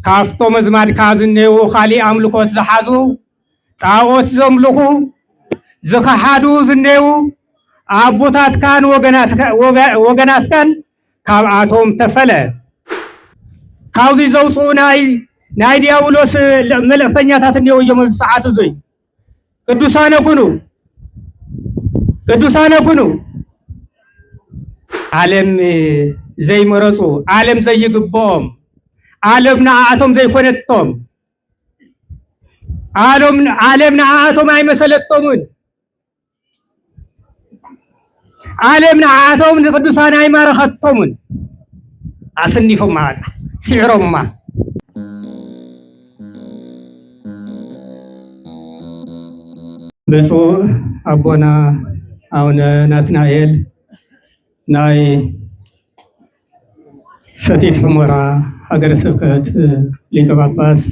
ካፍቶም ዝማድ ካዝኔው ኻሊ አምልኮት ዝሓዙ ጣዖት ዘምልኹ ዝኸሓዱ ዝኔው አቦታትካን ወገናትካን ካብአቶም ተፈለ ካብዚ ዘውፅኡ ናይ ዲያብሎስ መልእክተኛታት እኔው እዮም ኣብዚ ሰዓት እዙይ ቅዱሳነ ኩኑ ዓለም ዘይመረፁ ዓለም ዘይግብኦም ዓለም ንዓኣቶም ዘይኮነቶም ዓለም ንዓኣቶም ኣይመሰለቶምን ዓለም ንዓኣቶም ንቅዱሳን ኣይማረኸቶምን ኣሰኒፎም ማታ ስዕሮምማ ብፁዕ አቦና አቡነ ናትናኤል ናይ ሰቲት ሑመራ ሀገረ ስብከት ሊቀ ጳጳስ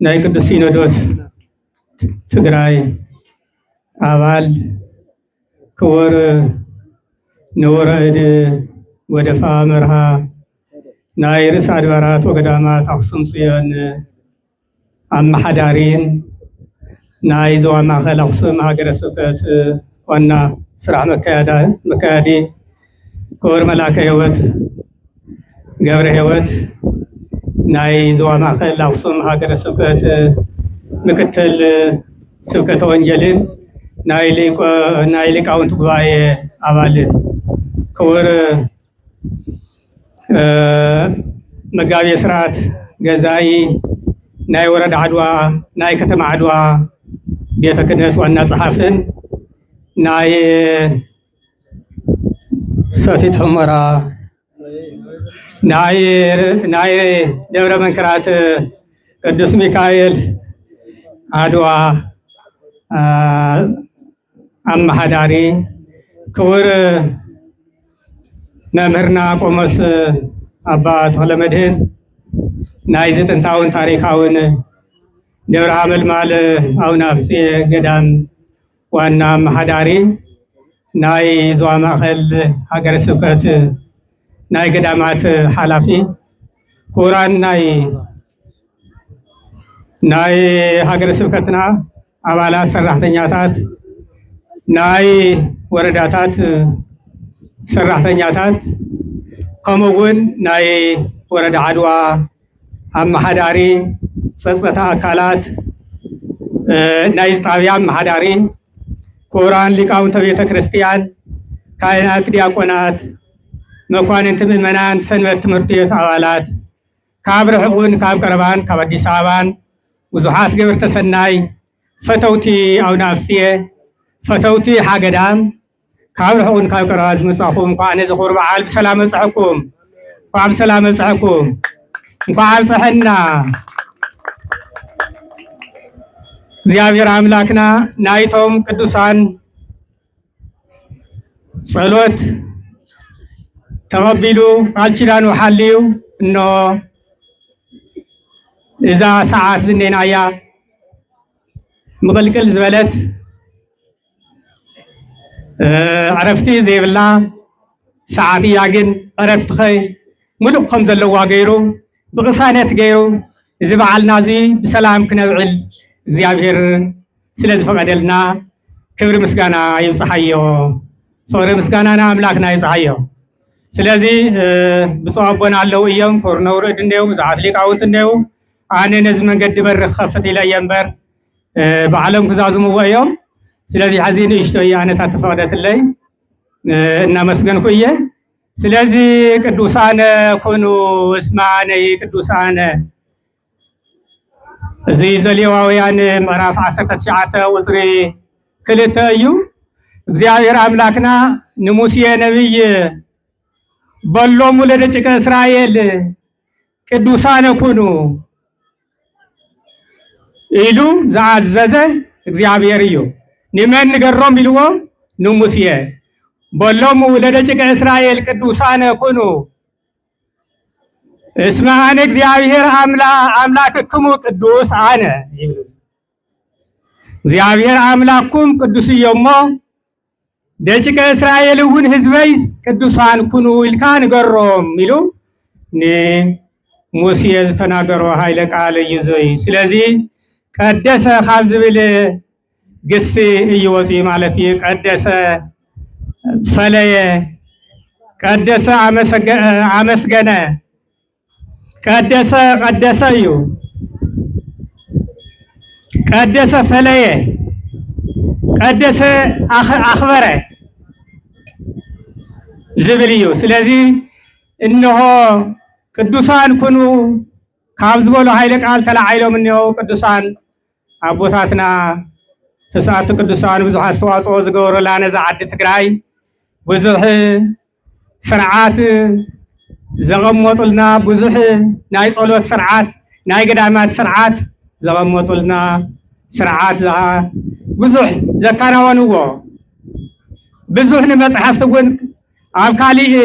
ናይ ቅዱስ ሲኖዶስ ትግራይ አባል ክቡር ንቡረ እድ ወደፋ መርሃ ናይ ርእሰ አድባራት ወገዳማት አክሱም ጽዮን አማሓዳሪን ናይ ዞባ ማእከል አክሱም ሀገረ ስብከት ዋና ስራሕ መካያዲ ክቡር መላከ ሕይወት ገብረ ሕይወት ናይ ዞባ ማእከል አክሱም ሀገረ ስብከት ምክትል ስብከተ ወንጌልን ናይ ሊቃውንት ጉባኤ አባል ክቡር መጋቤ ስርዓት ገዛኢ ናይ ወረዳ ዓድዋ ናይ ከተማ ዓድዋ ቤተ ክህነት ዋና ጸሓፍን ናይ ሰቲት ሑመራ ናይ ደብረ መንክራት ቅዱስ ሚካኤል ዓድዋ አማሓዳሪ ክቡር መምህርና ቆሞስ አባ ተክለመድህን ናይ ጥንታውን ታሪካውን ደብረ ሓመልማል አቡነ አብፄ ገዳም ዋና አማሓዳሪ ናይ ዞባ ማእከል ሀገረ ስብከት ናይ ገዳማት ሓላፊ ክቡራን ናይ ሀገረ ስብከትና አባላት ሰራሕተኛታት ናይ ወረዳታት ሰራሕተኛታት ከምኡውን ናይ ወረዳ ዓድዋ አማሓዳሪ ፀጥታ አካላት ናይ ጣብያ አማሓዳሪ ክቡራን ሊቃውንተ ቤተ ክርስቲያን ካህናት ዲያቆናት መኳንንቲ ምእመናን ሰንበት ትምህርት ቤት አባላት ካብ ርሑቅን ካብ ቀረባን ካብ አዲስ አበባን ብዙሓት ገበርተ ሰናይ ፈተውቲ አቡነ አብፄ ፈተውቲ ሓገዳም ካብ ርሑቅን ካብ ቀረባ ዝመጻኹም እንኳዕ ነዚ ክቡር በዓል ብሰላም በጽሐኩም እንኳዕ ብሰላም በጽሐኩም እንኳዕ አብጽሐና እግዚአብሔር አምላክና ናይቶም ቅዱሳን ጸሎት ተቀቢሉ ቃል ኪዳኑ ሓልዩ እነሆ እዛ ሰዓት ዝኔናያ ምቅልቅል ዝበለት ዕረፍቲ ዘይብላ ሰዓት እያ ግን ዕረፍቲ ኸይ ሙሉእ ከም ዘለዋ ገይሩ ብቅሳነት ገይሩ እዚ በዓልና እዚ ብሰላም ክነብዕል እግዚአብሔር ስለ ዝፈቀደልና ክብሪ ምስጋና ይብፅሓዮ ፍቅሪ ምስጋና ንኣምላክና ይብፅሓዮ ስለዚ ብፁዕ አቦና ኣለው እዮም ክቡር ነውሪ እድ እኔው ብዙሓት ሊቃውንት እኔው ኣነ ነዚ መንገዲ በሪ ክኸፍት ኢለ እየ እምበር ባዕሎም ክዛዝምዎ እዮም ስለዚ ሕዚ ንእሽቶ ኣነታት ተፈቅደትለይ እናመስገንኩ እየ ስለዚ ቅዱሳነ ኩኑ እስማነይ ቅዱሳነ እዚ ዘሌዋውያን ምዕራፍ 19 ቁፅሪ 2 እዩ እግዚአብሔር አምላክና ንሙሴ ነቢይ በሎሙ ለደቂቀ እስራኤል ቅዱሳነ ኩኑ ኢሉ ዝኣዘዘ እግዚአብሔር እዩ ንመን ንገሮም ኢልዎ ንሙሴ በሎሙ ለደቂቀ እስራኤል ቅዱሳነ ኩኑ እስመ አነ እግዚአብሔር አምላክክሙ ቅዱስ አነ እግዚአብሔር አምላክኩም ቅዱስ እዮሞ ደቂቀ እስራኤል እውን ህዝበይ ቅዱሳን ኩኑ ኢልካ ንገሮም ኢሉ ሙሴ ዝተናገሮ ኃይለ ቃል እዩ ዘይ ስለዚ ቀደሰ ካብ ዝብል ግስ እዩ ወፂኡ ማለት እዩ ቀደሰ ፈለየ ቀደሰ አመስገነ ቀደሰ ቀደሰ እዩ ቀደሰ ፈለየ ቀደሰ አኽበረ ዝብል እዩ ስለዚ እነሆ ቅዱሳን ኩኑ ካብ ዝበሉ ኃይለ ቃል ተላዓይሎም እነሆ ቅዱሳን አቦታትና ተስዓቱ ቅዱሳን ብዙሕ አስተዋጽኦ ዝገበሩላ ነዛ ዓዲ ትግራይ ብዙሕ ስርዓት ዘቐመጡልና ብዙሕ ናይ ጸሎት ስርዓት ናይ ገዳማት ስርዓት ዘቐመጡልና ስርዓት ብዙሕ ዘከናወንዎ ብዙሕ ንመጽሓፍቲ እውን ኣብ ካሊእ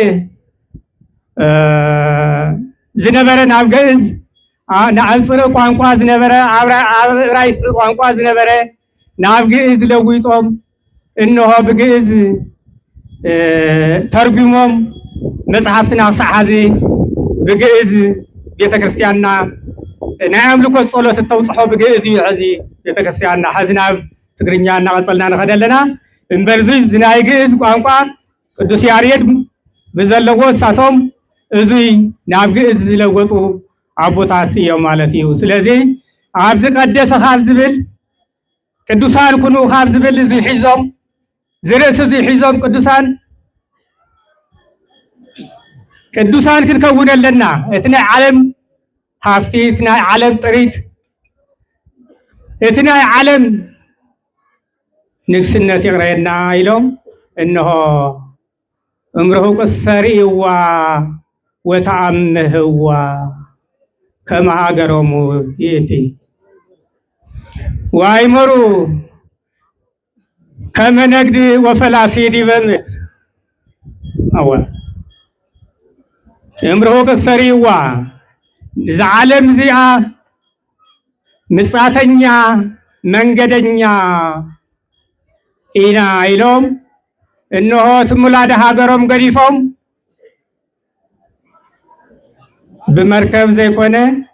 ዝነበረ ናብ ግዕዝ ናብ ጽሩዕ ቋንቋ ዝነበረ ኣብ ዕብራይስጥ ቋንቋ ዝነበረ ናብ ግዕዝ ለዊጦም እነሆ ብግዕዝ ተርጉሞም መጽሓፍትና ክሳብ ሕዚ ብግዕዝ ቤተክርስትያንና ናይ ኣምልኮ ጸሎት እተውፅሖ ብግዕዝ እዩ ሕዚ ቤተክርስትያንና ሕዚ ናብ ትግርኛ እናቐፀልና ንኸድ ኣለና እምበር እዚ ናይ ግዕዝ ቋንቋ ቅዱስ ያሬድ ብዘለዎ እሳቶም እዙይ ናብ ግዕዝ ዝለወጡ አቦታት እዮም ማለት እዩ ስለዚ ኣብዚ ቀደሰ ካብ ዝብል ቅዱሳን ኩኑ ካብ ዝብል እዙይ ሒዞም ዝርእሲ እዙይ ሒዞም ቅዱሳን ክንከውን ኣለና እቲ ናይ ዓለም ሃፍቲ እቲ ናይ ዓለም ጥሪት እቲ ናይ ዓለም ንግስነት ይቕረየና ኢሎም እነሆ እምርሁ ቅሰሪእዋ ወተአምህዋ ከመ ሃገሮሙ ይእቲ ወአይመሩ ከመ ነግድ ወፈላሲ ዲበ ምድር አወ እምርሁ ቅሰሪእዋ እዚ ዓለም እዚኣ ምጻተኛ መንገደኛ ኢና ኢሎም እነሆ ትሙላደ ሃገሮም ገዲፎም بمركب زي كونه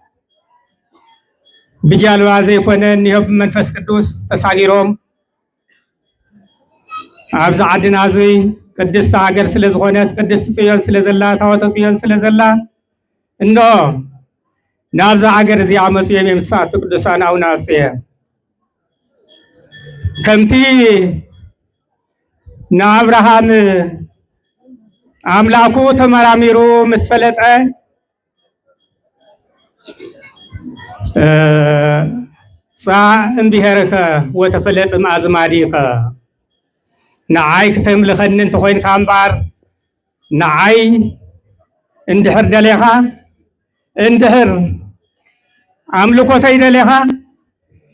بجالوا زي كونه نيوب منفس قدوس تساغيروم ابز عدنا زي قدست هاجر سلازغونت قدست صيون سلازلا تاوت صيون سلازلا انه نابز هاجر زي عمس يمتسات قدسان او نافسيه كمتي نا ابراهام املاكو تمراميرو مسفلطه እንዲሄረከ ወተፈለጥ ማዝማዲከ ንዓይ ክትምልኸኒ እንተኮይን ካምባር ንዓይ እንድሕር ደሌኻ እንድሕር ኣምልኮተይ ደሌኻ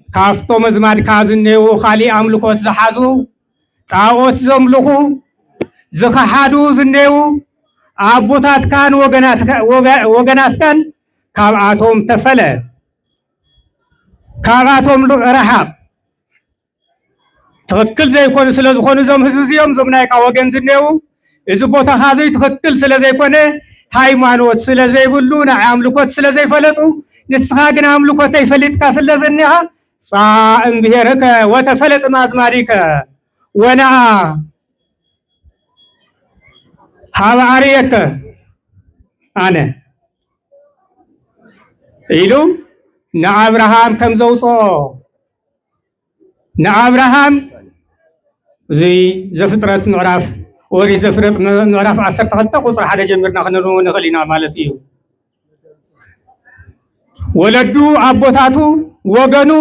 ካፍቶም ዝማድካ ዝኔው ካሊእ ኣምልኮት ዝሓዙ ጣዖት ዘምልኹ ዝኸሓዱ ዝኔው ኣቦታትካን ወገናትካን ካብኣቶም ተፈለ ካብኣቶም ረሓቕ ትክክል ዘይኮኑ ስለ ዝኾኑ እዞም ህዝቢ እዚኦም እዞም ናይካ ወገን ዝኔው እዚ ቦታ ካዘይ ትክክል ስለ ዘይኮነ ሃይማኖት ስለ ዘይብሉ ናይ ኣምልኮት ስለ ዘይፈለጡ ንስኻ ግን ኣምልኮተይ ፈሊጥካ ስለ ዘኒኻ ጻእም ብሄርከ ወተፈለጥ ማዝማሪከ ወነአ ሃበ ኣርየከ ኣነ ኢሉ ንኣብርሃም ከም ዘውፅኦ ንኣብርሃም እዙይ ዘፍጥረት ምዕራፍ ኦሪት ዘፍጥረት ምዕራፍ 12 ቁፅሪ 1 ጀሚርና ክንርኦ ንኽእል ኢና ማለት እዩ ወለዱ ኣቦታቱ ወገኑ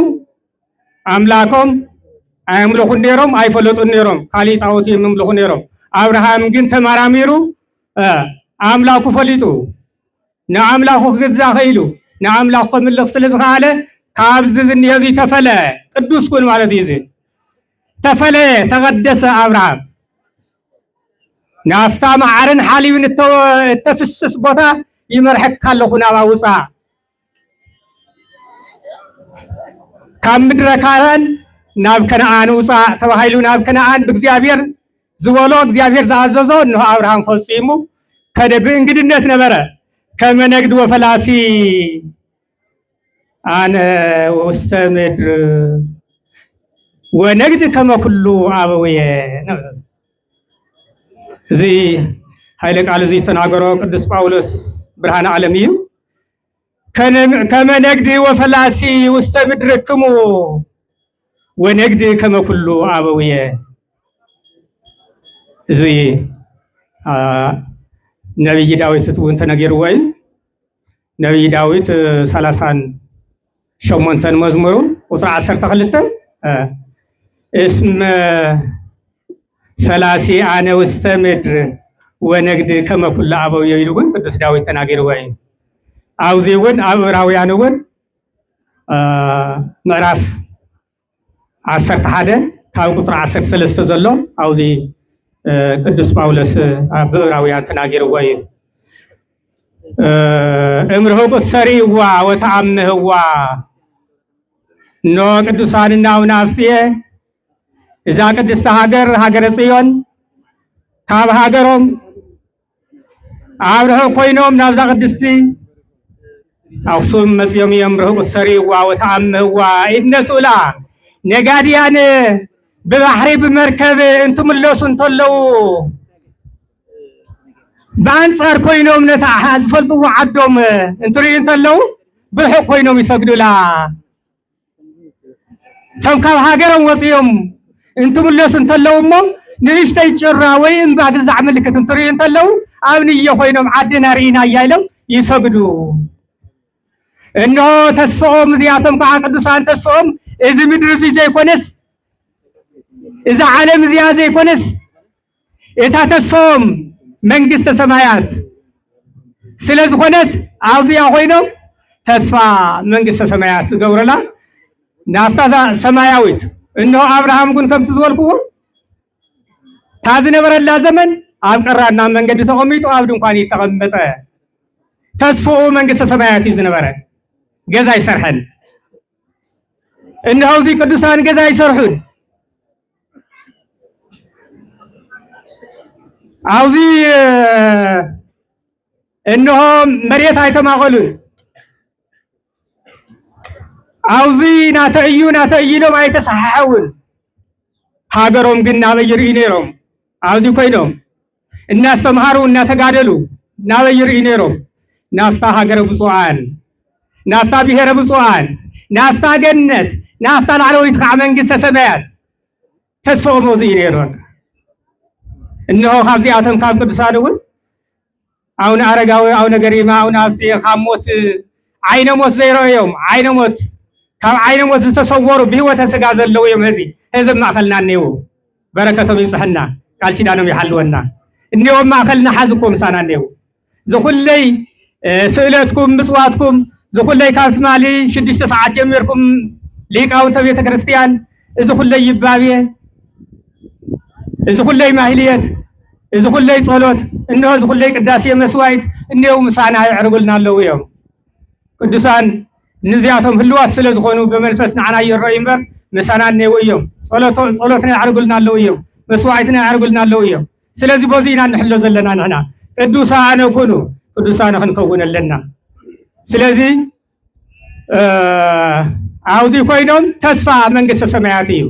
ኣምላኮም ኣምልኹን ነይሮም ኣይፈለጡን ነይሮም ካሊእ ጣዖት የምልኹ ነይሮም ኣብርሃም ግን ተመራሚሩ ኣምላኩ ፈሊጡ ንኣምላኩ ክግዛእ ኸኢሉ ንኣምላኩ ከምልኽ ስለ ዝኸኣለ ካብዚ ዝኒሄ ተፈለ ቅዱስ ኩን ማለት እዩ ተፈለ ተቀደሰ ኣብርሃም ናፍታ ማዕርን ሓሊብን እተፍስስ ቦታ ይመርሐካ ኣለኹ ናብ ኣውፃእ ካብ ምድረ ካራን ናብ ከነዓን ውፃእ ተባሂሉ ናብ ከነዓን ብእግዚአብሔር ዝበሎ እግዚአብሔር ዝኣዘዞ እንሆ ኣብርሃም ፈፂሙ ከደ ብእንግድነት ነበረ ከመነግድ ወፈላሲ አነ ውስተ ምድር ወነግድ ከመኩሉ አበውየ እዚ ኃይለ ቃል እዚ ተናገሮ ቅዱስ ጳውሎስ ብርሃነ ዓለም እዩ ከመነግድ ወፈላሲ ውስተ ምድርክሙ ወነግድ ከመኩሉ አበውየ እዚ ነቢይ ዳዊት እውን ተነጊርዎ እዩ ነቢይ ዳዊት 38 መዝሙሩ ቁጥሪ 12 እስመ ፈላሲ አነ ውስተ ምድር ወነግድ ከመኩሉ አበውየ ኢሉ እውን ቅዱስ ዳዊት ተናጊርዎ እዩ ኣብዚ እውን ኣብ ዕብራውያን እውን ምዕራፍ 11 ካብ ቁጥሪ 13 ዘሎ ኣብዚ ቅዱስ ጳውሎስ ብዕብራውያን ተናጊርዎ እዩ እምርህቁ ሰሪዋ ወተአምህዋ ኖ ቅዱሳንና አቡናፍስየ እዛ ቅድስተ ሃገር ሃገረ ጽዮን ካብ ሃገሮም አብርሆ ኮይኖም ናብዛ ቅድስቲ አክሱም መጽዮም የምርህቁ ሰሪዋ ወተአምህዋ ይነሱላ ነጋድያን በባህሪ በመርከብ እንትምለሱ እንተለው በአንጻር ኮይኖም ነታ ዝፈልጥዎ ዓዶም እንትሪኡ እንተለው ብርሑቅ ኮይኖም ይሰግዱላ ቶም ካብ ሃገሮም ወፅዮም እንትምለሱ እንተለው እሞ ንእሽተይ ጭራ ወይ እምባ ግዛዕ ምልክት እንትሪኡ እንተለው ኣብ ንየ ኮይኖም ዓድና ርኢና እያኢሎም ይሰግዱ እነሆ ተስፍኦም እዚኣቶም ከዓ ቅዱሳን ተስፍኦም እዚ ምድሪ እዚ ዘይኮነስ እዚ ዓለም እዚኣ ዘይኮነስ እታ ተስፎም መንግስተ ሰማያት ስለዝኾነት ኣብዚኣ ኮይኖም ተስፋ መንግስተ ሰማያት ዝገብሩላ ናፍታ ሰማያዊት እነሆ አብርሃም ግን ከምቲ ዝበልክዎ እታ ዝነበረላ ዘመን ኣብ ቀራና መንገዲ ተቐሚጡ ኣብ ድንኳን ተቐመጠ ተስፍኡ መንግስተ ሰማያት እዩ ዝነበረ ገዛ ይሰርሐን እነሆ እዚ ቅዱሳን ገዛ ይሰርሑን ኣብዚ እነሆ መሬት ኣይተማቐሉን ኣብዚ ናተእዩ ኢሎም ኣይተሰሓሓውን ሃገሮም ግን ናበይ ይርኢ ነይሮም ኣብዚ ኮይኖም እናስተምሃሩ እናተጋደሉ ናበይ ይርኢ ነይሮም ናፍታ ሃገረ ብፁዓን ናፍታ ብሔረ ብፁዓን ናፍታ ገነት ናፍታ ላዕለወይት ከዓ መንግስተ ሰማያት ተስፍኦም እዚ እዩ ነይሮም እነሆ ካብዚኣቶም ካብ ቅዱሳን እውን አቡነ አረጋዊ አቡነ ገሪማ አቡነ አብጽየ ካብ ሞት ዓይነ ሞት ዘይረአዮም ዓይነ ሞት ካብ ዓይነ ሞት ዝተሰወሩ ብህይወተ ስጋ ዘለው እዮም ህዝብ ማእኸልና እኒአው በረከቶም ይብፅሕና ቃል ኪዳኖም ይሓልወና እኒኦም ማእኸልና ሓዝኩም ምሳና እኒአው ዝኩለይ ስእለትኩም ምፅዋትኩም ዝኩለይ ካብ ትማሊ 6 ሰዓት ጀሚርኩም ሊቃውንተ ቤተ ክርስቲያን እዚ ኩለይ ይባብየ እዚ ኩለይ ማህልየት እዚ ኩለይ ጸሎት እነሆ እዚ ኩለይ ቅዳሴ መስዋዕት እኒአው ምሳና ይዕርጉልና ኣለው እዮም ቅዱሳን ንዚያቶም ህልዋት ስለ ዝኾኑ በመንፈስ ንዓና ይረአዩ እምበር ምሳና እኒአው እዮም ጸሎትና ይዕርጉልና ኣለው እዮም መስዋዕትና ይዕርጉልና ኣለው እዮም ስለዚ በዚ ኢና ንሕሎ ዘለና ንሕና ቅዱሳን ኩኑ ቅዱሳን ክንከውን ኣለና ስለዚ ኣብዚ ኮይኖም ተስፋ መንግስተ ሰማያት እዩ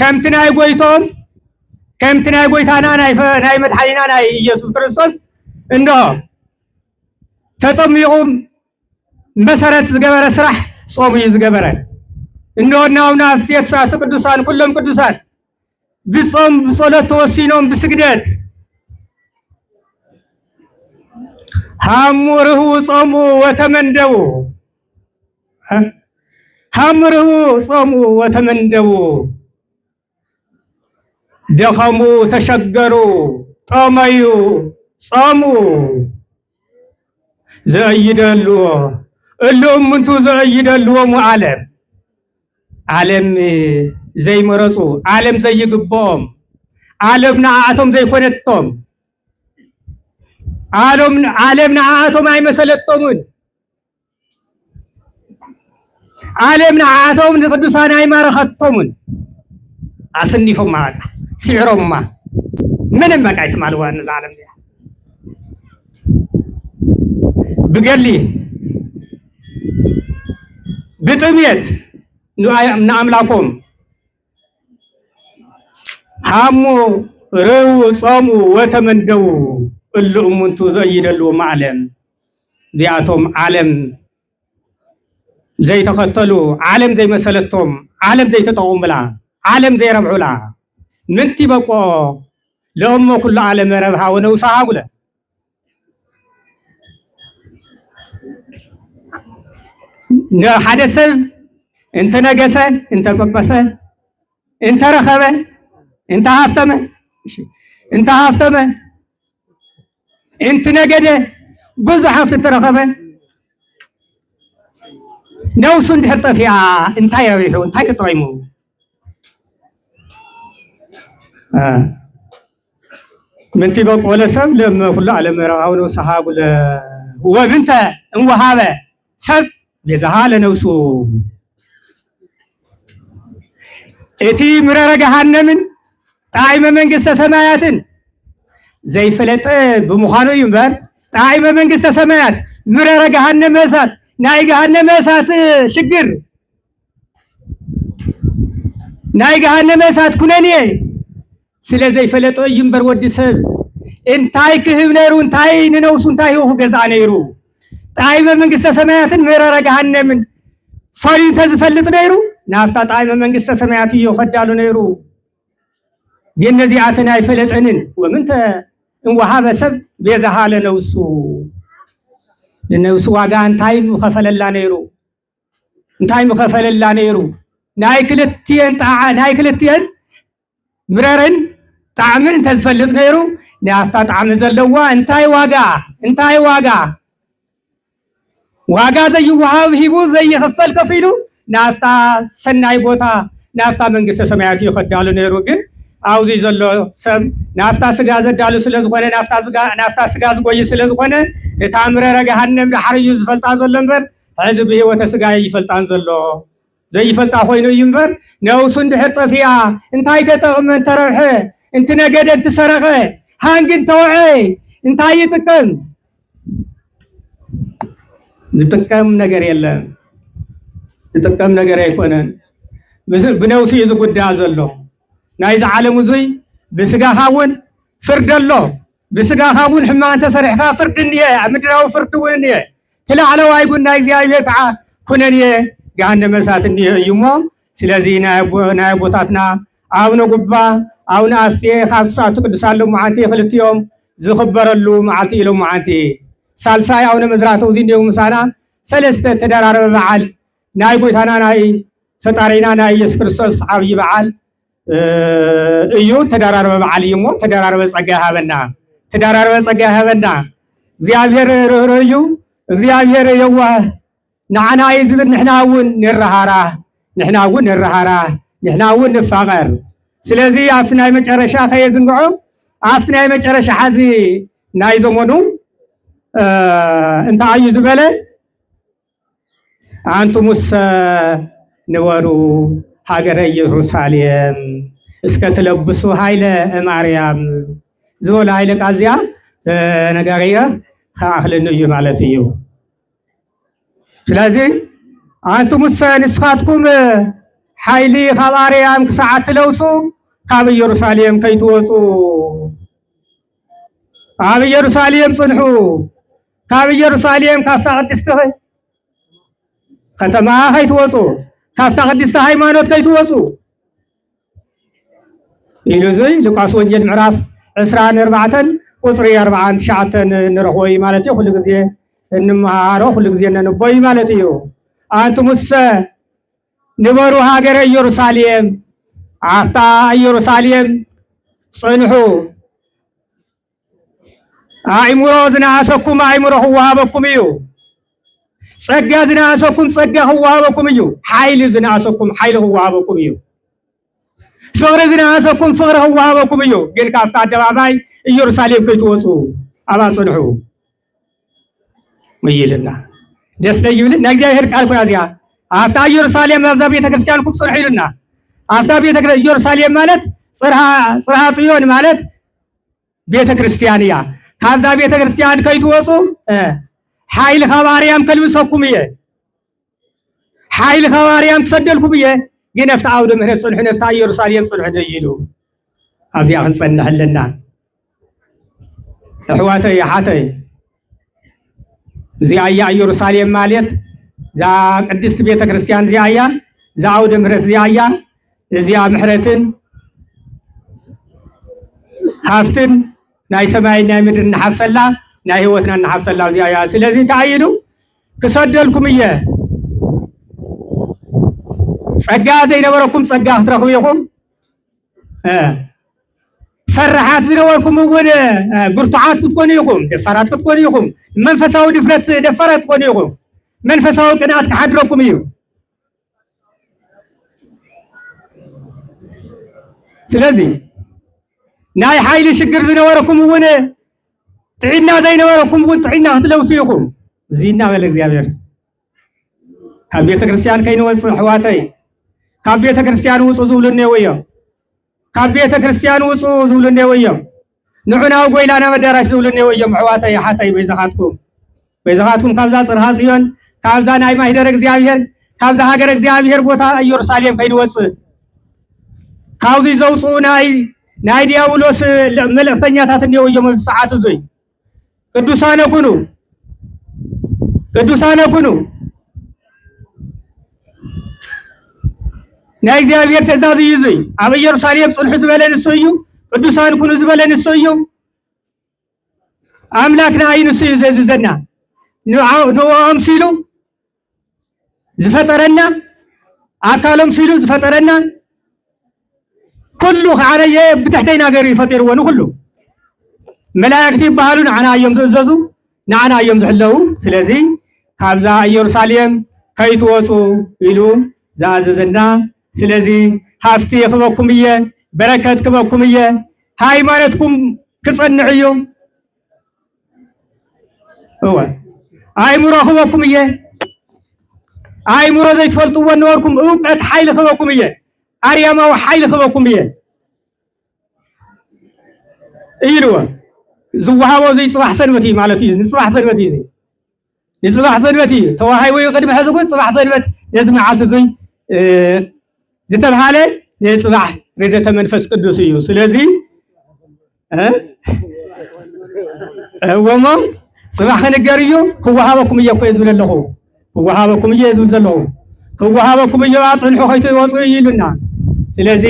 ከምቲ ናይ ጎይቶም ከምቲ ናይ ጎይታና ናይ መድሓኒና ናይ ኢየሱስ ክርስቶስ እንሆ ተጠሚቑ መሰረት ዝገበረ ስራሕ ጾም እዩ ዝገበረ እንሆ ናውና ፍየት ቅዱሳን ኩሎም ቅዱሳን ብጾም ብጸሎት ተወሲኖም ብስግደት ሃሙርሁ ጾሙ ወተመንደቡ ሃሙርሁ ጾሙ ወተመንደቡ ደኸሙ ተሸገሩ ጠመዩ ጾሙ ዘእይደልዎ እሎም ምንቱ ዘእይደልዎሙ ዓለም ዘይመረፁ ዓለም ዘይግብኦም ዓለም ንዓኣቶም ዘይኮነቶም ዓለም ንዓኣቶም ኣይመሰለቶምን ዓለም ንዓኣቶም ንቅዱሳን ኣይማረኸቶምን ኣሰኒፎም ማዕጣ ሲዕሮምማ ምንም በቃ ይትማልዋ ነዛ ዓለም እዚኣ بقال لي بطميت نعملكم حمو رو صامو وتمندو اللي أمنتو زي دلو معلم دياتهم عالم زي تقتلوا عالم زي مسلتهم عالم زي تطعم بلا عالم زي ربعوا لا منتي بقى لأمه كل عالم ربها ونوسها قوله حدث انت نجسة انت بقبسة انت رخبة انت هافتمة انت هافتمة انت نجدة بزحة في الترخبة نوسن تحط فيها انت يريحو انت يطعمو من تبقى ولا سب لما كل على مراونه صحاب وبنت وهذا سب بزهالة نوسو اتي مرر جهنم طعيم منقصة سمايات زي فلت بمخانو ينبر طعيم منقصة سمايات مرر جهنم مسات ناي جهنم مسات شقر ناي جهنم مسات كناني سلا زي فلت ينبر ودي سب انتاي كهب نيرو انتاي ننوسو انتاي هو جزع نيرو طعيم منقصة سمايات مرر جهنم فرين تزفلت نيرو نافتا طعيم منقصة سمايات يخدالو نيرو بالنزيعاتنا يفلت عنن ومنت ان وهاب سب بيزهال نوسو لنوسو واغا انتاي مخفل الله نيرو انتاي مخفل الله نيرو ناي كلتين مررن طعمن تزفلت نيرو نافتا طعم زلوا انتاي واغا زي وهاب هيبو زي خفل كفيلو نافتا سناي بوتا نافتا منقصة سمايات يخدالو نيرو ግን አውዚ ዘሎ ሰብ ናፍታ ስጋ ዘዳሉ ስለዝኾነ ናፍታ ስጋ ዝቆይ ስለዝኾነ እታ ምረረ ገሃነም ድሕርዩ ዝፈልጣ ዘሎ እምበር ሕዚ ብሂወተ ስጋ ይፈልጣን ዘሎ ዘይፈልጣ ኮይኑ እዩ እምበር ነብሱ እንድሕር ጠፊኣ እንታይ ተጠቕመ እንተረብሐ እንቲ ነገደ እንትሰረቐ ሃንግ እንተውዐ እንታይ ይጥቀም ዝጥቀም ነገር የለን ዝጥቀም ነገር ኣይኮነን ብነብሱ እዩ ዝጉዳእ ዘሎ نايز عالم زي بسجا خاون فرد الله بسجا خاون حما أنت سرحها فرد النية مدراو فرد والنية كلا على وايقون نايز يا يقع كنا نية جهنم مسات النية يوما سلازي نائب وطاتنا أو نقبا أو نافسي خاف ساعتك دسالو معانتي خلت يوم زخبر اللو معانتي لو معانتي سالساي أو نمزراتو زين يوم مسانا سلسة تدرار بعال نائب وطانا ناي فتارينا ناي يسكرسوس عبي بعال እዩ ተዳራረበ በዓል ይሞ ተዳራረበ ጸጋ ሃበና እግዚአብሔር ርህሩህ እግዚአብሔር የዋህ ንዓና ይዝብል ንሕናውን ንሕናውን ንፋቀር ስለዚህ ኣብቲ ናይ መጨረሻ ከየዝንግዖ ኣብቲ ናይ መጨረሻ ሓዚ ናይ ዘመኑ እንታይ እዩ ዝበለ አንቱሙሰ ንበሩ ሀገረ ኢየሩሳሌም እስከተለብሱ ኃይለ ማርያም ዝወለ ኃይለ ቃዚያ ተነጋገረ ካኽልን እዩ ማለት እዩ ስለዚህ አንቱሙሰ ንስኻትኩም ኃይሊ ካብ ማርያም ክሳዓት ትለውሱ ካብ ኢየሩሳሌም ከይትወፁ ኣብ ኢየሩሳሌም ጽንሑ ካብ ኢየሩሳሌም ካብታ ቅድስቲ ከተማ ከይትወፁ ካፍታ ቅድስቲ ሃይማኖት ከይትወፁ ኢሉ ዘይ ሉቃስ ወንጌል ምዕራፍ 24 ቁጥሪ 49 ንረኽቦ ማለት እዩ ኩሉ ግዜ እንመሃሮ ኩሉ ግዜ ነንቦይ ማለት እዩ አንቱሙሰ ንበሩ ሃገረ ኢየሩሳሌም ኣፍታ ኢየሩሳሌም ጽንሑ አእምሮ ዝናሰኩም አእምሮ ክወሃበኩም እዩ ጸጋ ዝናሰኩም ጸጋ ክወሃበኩም እዩ ሓይሊ ዝናሰኩም ሓይሊ ክወሃበኩም እዩ ፍቅሪ ዝናሰኩም ፍቅሪ ክወሃበኩም እዩ ግን ካብታ ኣደባባይ ኢየሩሳሌም ከይትወፁ ኣባ ጽንሑ ይልና ደስ ይብል ናይ እግዚአብሔር ቃል ኮ ያዚያ ኣፍታ ኢየሩሳሌም ኣብዛ ቤተ ክርስቲያንኩም ጽንሑ ይልና ኣፍታ ቤተ ኢየሩሳሌም ማለት ጽርሐ ጽዮን ማለት ቤተ ክርስቲያን እያ ካብዛ ቤተ ክርስቲያን ከይትወፁ حايل خواريام كلبسكم إيه حايل خواريام كسدلكم إيه جنفت عود من الصلح نفت يرساليم صلح ديلو أبي أنصن هلنا أحواتي يا حاتي زي أيا يرساليم ماليت زا قدست بيت كريستيان زي أيا زا عود مرت زي أيا زي محرتن حافتن ناي سماي ناي مدن نحفظ الله ناي هوتنا نحفظ الله زي أيا سلازي تعينوا كسدلكم إيه ጸጋ ዘይነበረኩም ጸጋ ክትረኽቡ ኢኹም فرحات ዝነበርኩም ወደ ብርቱዓት ክትኮኑ ኢኹም ደፋራት ክትኮኑ ኢኹም መንፈሳዊ ድፍረት ደፋራት ክትኮኑ ኢኹም መንፈሳዊ ቅንዓት ክሓድረኩም እዩ ስለዚ ናይ ሓይሊ ሽግር ዝነበረኩም ወደ ጥዕና ዘይነበረኩም ወደ ጥዕና ክትለውሱ ኢኹም እዚና በለ እግዚአብሔር ካብ ቤተ ክርስቲያን ከይንወፅእ ኣሕዋተይ ካብ ቤተ ክርስቲያን ውፁ ዝብሉኒ እዮም ካብ ቤተ ክርስቲያን ውፁ ዝብሉኒ እዮም ንዑናው ጎይላና መዳራሽ ዝብሉኒ እዮም ኣሕዋተይ ሓተይ በይዛኻትኩም ካብዛ ፅርሃ ጽዮን ካብዛ ናይ ማሕደረ እግዚአብሔር ካብዛ ሃገረ እግዚአብሔር ቦታ ኢየሩሳሌም ከይንወፅእ ካብዚ ዘውፅኡ ናይ ዲያብሎስ መልእክተኛታት እኒአው እዮም ኣብዚ ሰዓት እዙይ ቅዱሳነ ኩኑ ናይ እግዚአብሔር ትእዛዝ እዩ እዙይ ኣብ ኢየሩሳሌም ፅንሑ ዝበለ ንሱ እዩ ቅዱሳን ኩኑ ዝበለ ንሱ እዩ ኣምላክና እዩ ንሱ እዩ ዘእዝዘና ንኦም ሲሉ ዝፈጠረና ኣካሎም ሲሉ ዝፈጠረና ኩሉ ከዓነየ ብትሕተይና ገይሩ ይፈጢርዎ ንኩሉ መላእክቲ ይበሃሉ ንዓና እዮም ዝእዘዙ ንዓና እዮም ዝሕለዉ ስለዚ ካብዛ ኢየሩሳሌም ከይትወፁ ኢሉ ዝኣዘዘና ስለዚ ሃፍቲ ክበኩም እየ በረከት ክበኩም እየ ሃይማኖትኩም ክጸንዕ እዩ ኣእምሮ ክበኩም እየ ኣእምሮ ዘይትፈልጥዎ ነበርኩም እውቀት ሓይሊ ክበኩም እየ ኣርያማዊ ሓይሊ ክበኩም እየ ኢልዎ ዝወሃቦ ዘይፅባሕ ሰንበት እዩ ማለት እዩ ንፅባሕ ሰንበት እዩ ንፅባሕ ሰንበት እዩ ተዋሂቡ ቅድሚ ሕዚ ግን ፅባሕ ሰንበት ነዚ መዓልቲ እዙይ ዝተባሃለ ንፅባሕ ርደተ መንፈስ ቅዱስ እዩ ስለዚ ወሞ ፅባሕ ክንገር እዩ ክወሃበኩም እየ እኮ ዝብል ኣለኹ ክወሃበኩም እየ ዝብል ዘለኹ ክወሃበኩም እየ ኣፅንሑ ከይትወፅኡ ኢሉና ስለዚ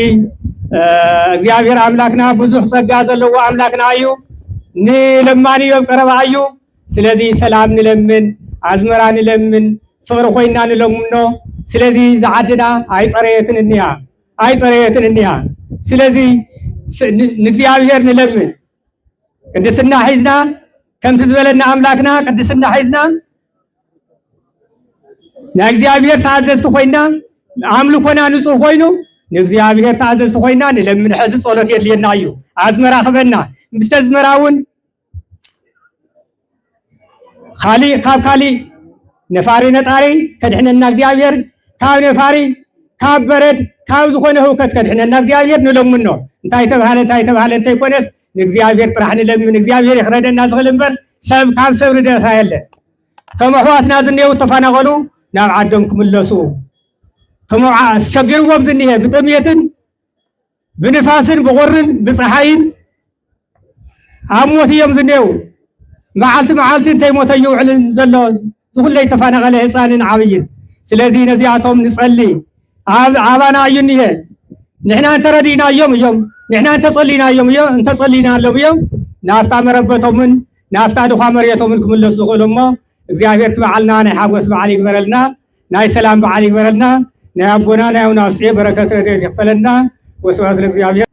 እግዚአብሔር ኣምላክና ብዙሕ ጸጋ ዘለዎ ኣምላክና እዩ ንለማንዮ ቀረባ እዩ ስለዚ ሰላም ንለምን ኣዝመራ ንለምን ፍቅሪ ኮይና ንለምኖ ስለዚ ዝዓድና ኣይፀረየትን እንያ ስለዚ ንእግዚአብሔር ንለምን ቅድስና ሒዝና ከምቲ ዝበለና ኣምላክና ቅድስና ሒዝና ናይ እግዚአብሔር ተኣዘዝቲ ኮይና ኣምልኮና ንጹህ ኮይኑ ንእግዚአብሔር ተኣዘዝቲ ኮይና ንለምን ሕዚ ጸሎት የድልየና እዩ ኣዝመራ ክበና ምስተዝመራ እውን ካብ ካሊእ ነፋሪ ነጣሪ ከድሕነና እግዚአብሔር ካብ ነፋሪ ካብ በረድ ካብ ዝኾነ ህውከት ከድሕነና እግዚአብሔር ንለምኖ እንታይ ተባሃለ እንተይኮነስ ንእግዚአብሔር ጥራሕ ንለምን እግዚአብሔር ይኽረደና ዝኽእል እምበር ሰብ ካብ ሰብ ርደታ የለ ከም ኣሕዋትና ዝኔው ተፈናቐሉ ናብ ዓዶም ክምለሱ ሸጊርዎም ዝኒሀ ብጥምየትን ብንፋስን ብቁርን ብፀሓይን ኣብ ሞት እዮም ዝኔው መዓልቲ እንተይሞተ ይውዕልን ዘሎ ዝኩለይ ተፈናቐለ ህፃንን ዓብይን ስለዚ ነዚኣቶም ንጸሊ ኣባና እዩ እኒሀ ንሕና እንተረዲእናዮም እዮም ንሕና እንተጸሊናሎም እዮም ናፍታ መረበቶምን ናፍታ ድኻ መርየቶምን ክምለሱ ዝኽእሉ እሞ እግዚአብሔር ትበዓልና ናይ ሓጎስ በዓል ይግበረልና ናይ ሰላም በዓል ይግበረልና ናይ ኣቦና ናይ ኣቡነ ኣውፅየ በረከት ረድኤት ይክፈለና ወስብሐት ለእግዚአብሔር